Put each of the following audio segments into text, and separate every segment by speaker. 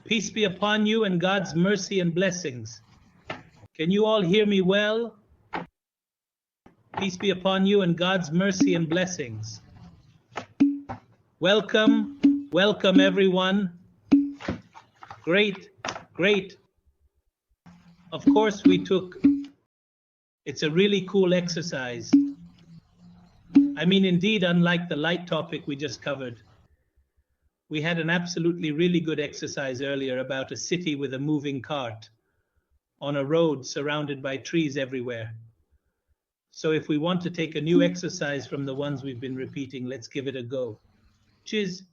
Speaker 1: Peace be upon you and God's mercy and blessings. Can you all hear me well? Peace be upon you and God's mercy and blessings. Welcome, welcome everyone. Great, great. Of course it's a really cool exercise. I mean, indeed, unlike the light topic we just covered, we had an absolutely really good exercise earlier about a city with a moving cart on a road surrounded by trees everywhere. So if we want to take a new exercise from the ones we've been repeating, let's give it a go. Cheers.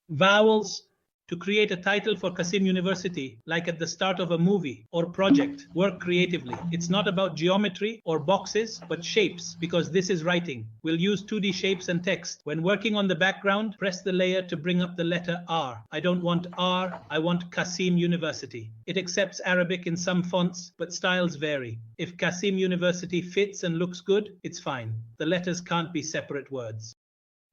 Speaker 1: Vowels. To create a title for Qasim University, like at the start of a movie or project, work creatively. It's not about geometry or boxes, but shapes, because this is writing. We'll use 2D shapes and text. When working on the background, press the layer to bring up the letter R. I don't want R, I want Qasim University. It accepts Arabic in some fonts, but styles vary. If Qasim University fits and looks good, it's fine. The letters can't be separate words.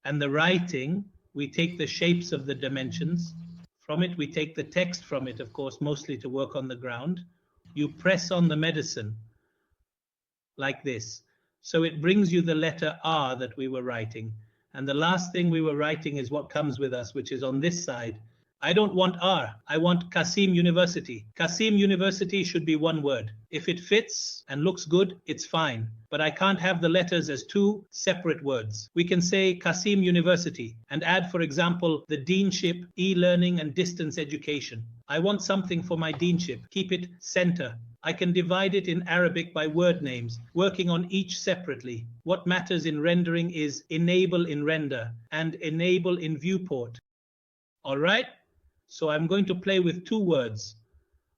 Speaker 1: And the writing, we take the shapes of the dimensions. From it, we take the text from it, of course, mostly to work on the ground. You press on the medicine like this. So it brings you the letter R that we were writing. And the last thing we were writing is what comes with us, which is on this side. I don't want R, I want Qasim University. Qasim University should be one word. If it fits and looks good, it's fine. But I can't have the letters as two separate words. We can say Qasim University and add, for example, the deanship, e-learning and distance education. I want something for my deanship. Keep it center. I can divide it in Arabic by word names, working on each separately. What matters in rendering is enable in render and enable in viewport. All right? So I'm going to play with two words.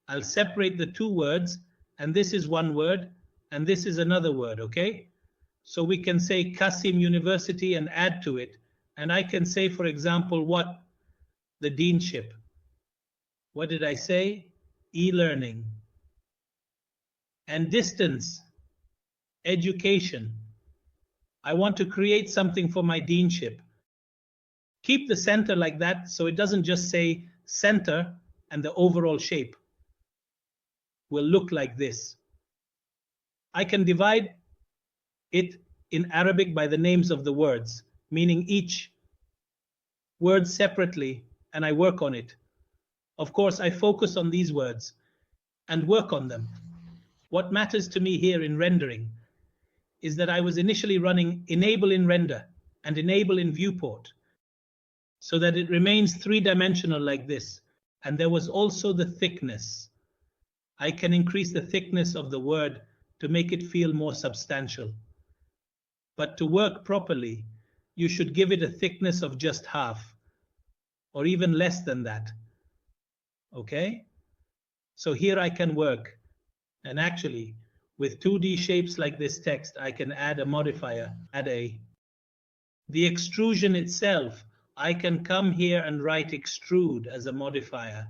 Speaker 1: I'll separate the two words, and this is one word, and this is another word, okay? So we can say Qasim University and add to it. And I can say, for example, what? The deanship. What did I say? E-learning. And distance. Education. I want to create something for my deanship. Keep the center like that so it doesn't just say center and the overall shape will look like this. I can divide it in Arabic by the names of the words, meaning each word separately, and I work on it. Of course, I focus on these words and work on them. What matters to me here in rendering is that I was initially running enable in render and enable in viewport, so that it remains three-dimensional like this. And there was also the thickness. I can increase the thickness of the word to make it feel more substantial. But to work properly, you should give it a thickness of just half, or even less than that. Okay? So here I can work. And actually, with 2D shapes like this text, I can add a modifier, the extrusion itself. I can come here and write extrude as a modifier.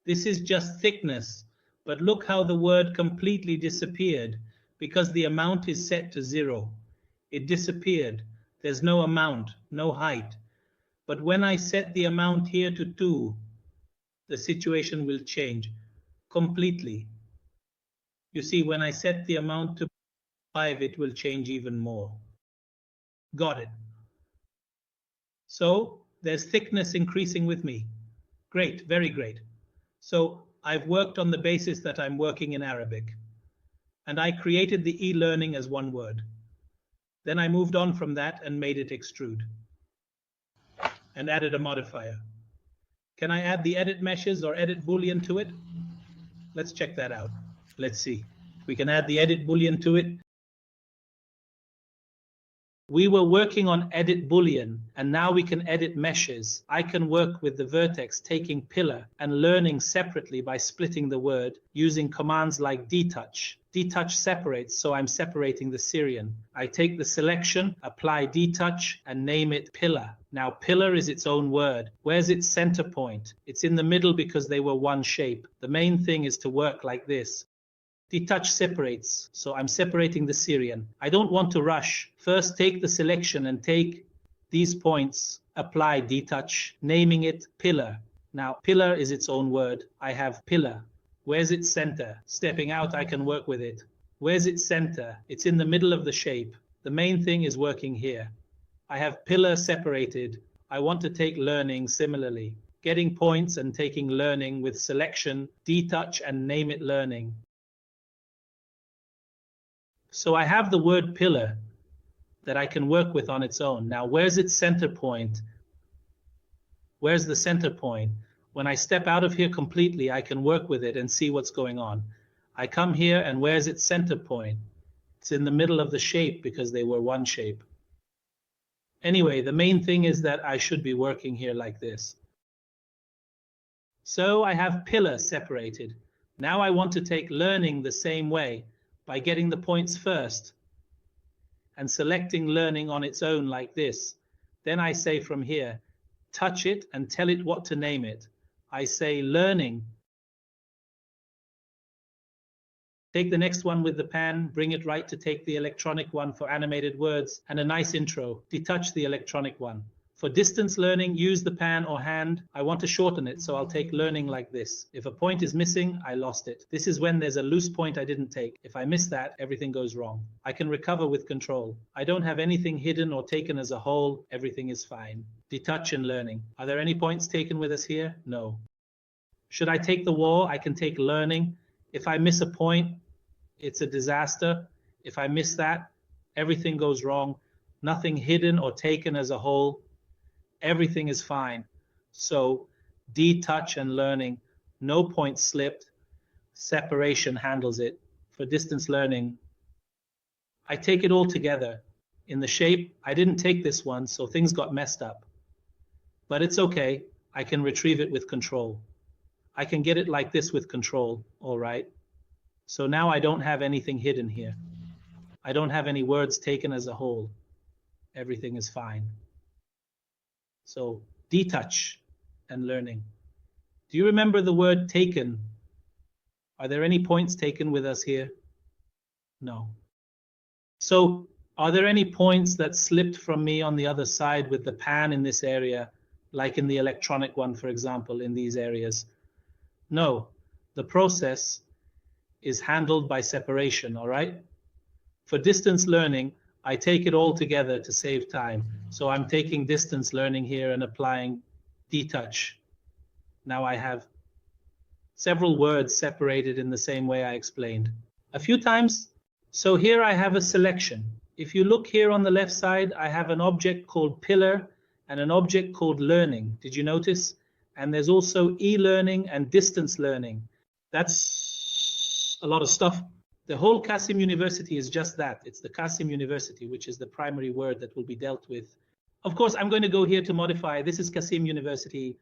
Speaker 1: This is just thickness, but look how the word completely disappeared because the amount is set to 0. It disappeared. There's no amount, no height. But when I set the amount here to 2, the situation will change completely. You see, when I set the amount to 5, it will change even more. Got it. So there's thickness increasing with me. Great, very great. So I've worked on the basis that I'm working in Arabic. And I created the e-learning as one word. Then I moved on from that and made it extrude. And added a modifier. Can I add the edit meshes or edit boolean to it? Let's check that out. Let's see. We can add the edit boolean to it. We were working on edit boolean, and now we can edit meshes. I can work with the vertex taking pillar and learning separately by splitting the word using commands like detouch. Detouch separates, so I'm separating the Syrian. I take the selection, apply detouch, and name it pillar. Now pillar is its own word. Where's its center point? It's in the middle because they were one shape. The main thing is to work like this. Detouch separates, so I'm separating the Syrian. I don't want to rush. First take the selection and take these points, apply detouch, naming it pillar. Now, pillar is its own word. I have pillar. Where's its center? Stepping out, I can work with it. Where's its center? It's in the middle of the shape. The main thing is working here. I have pillar separated. I want to take learning similarly. Getting points and taking learning with selection, detouch, and name it learning. So I have the word pillar that I can work with on its own. Now, where's its center point? Where's the center point? When I step out of here completely, I can work with it and see what's going on. I come here, and where's its center point? It's in the middle of the shape because they were one shape. Anyway, the main thing is that I should be working here like this. So I have pillar separated. Now I want to take learning the same way by getting the points first and selecting learning on its own like this. Then I say from here, touch it and tell it what to name it. I say learning. Take the next one with the pan, bring it right to take the electronic one for animated words and a nice intro. Detouch the electronic one. For distance learning, use the pan or hand. I want to shorten it, so I'll take learning like this. If a point is missing, I lost it. This is when there's a loose point I didn't take. If I miss that, everything goes wrong. I can recover with control. I don't have anything hidden or taken as a whole. Everything is fine. Detouch and learning. Are there any points taken with us here? No. Should I take the wall? I can take learning. If I miss a point, it's a disaster. If I miss that, everything goes wrong. Nothing hidden or taken as a whole. Everything is fine. So detouch and learning, no point slipped. Separation handles it. For distance learning, I take it all together. In the shape, I didn't take this one, so things got messed up. But it's okay. I can retrieve it with control. I can get it like this with control, all right? So now I don't have anything hidden here. I don't have any words taken as a whole. Everything is fine. So detouch and learning. Do you remember the word taken? Are there any points taken with us here? No. So are there any points that slipped from me on the other side with the pan in this area, like in the electronic one, for example, in these areas? No. The process is handled by separation, all right? For distance learning, I take it all together to save time. So I'm taking distance learning here and applying detouch. Now I have several words separated in the same way I explained a few times. So here I have a selection. If you look here on the left side, I have an object called pillar and an object called learning. Did you notice? And there's also e-learning and distance learning. That's a lot of stuff. The whole Qasim University is just that. It's the Qasim University, which is the primary word that will be dealt with. Of course, I'm going to go here to modify. This is Qasim University.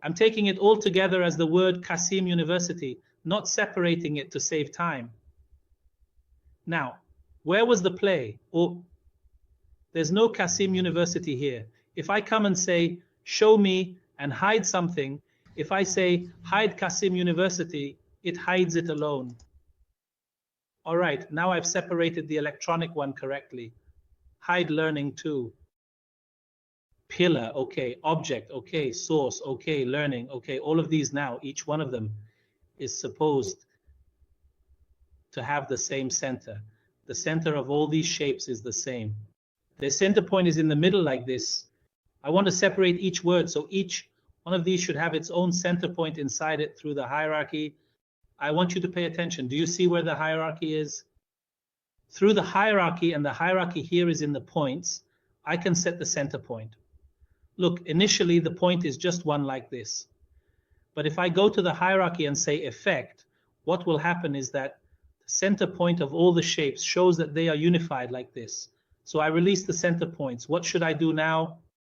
Speaker 1: I'm taking it all together as the word Qasim University, not separating it to save time. Now, where was the play? Oh, there's no Qasim University here. If I come and say, show me and hide something, if I say, hide Qasim University, it hides it alone. All right, now I've separated the electronic one correctly. Hide learning too. Pillar, okay. Object, okay. Source, okay. Learning, okay. All of these now, each one of them is supposed to have the same center. The center of all these shapes is the same. The center point is in the middle like this. I want to separate each word, so each one of these should have its own center point inside it through the hierarchy. I want you to pay attention. Do you see where the hierarchy is? Through the hierarchy, and the hierarchy here is in the points, I can set the center point. Look, initially the point is just one like this. But if I go to the hierarchy and say effect, what will happen is that the center point of all the shapes shows that they are unified like this. So I release the center points. What should I do now?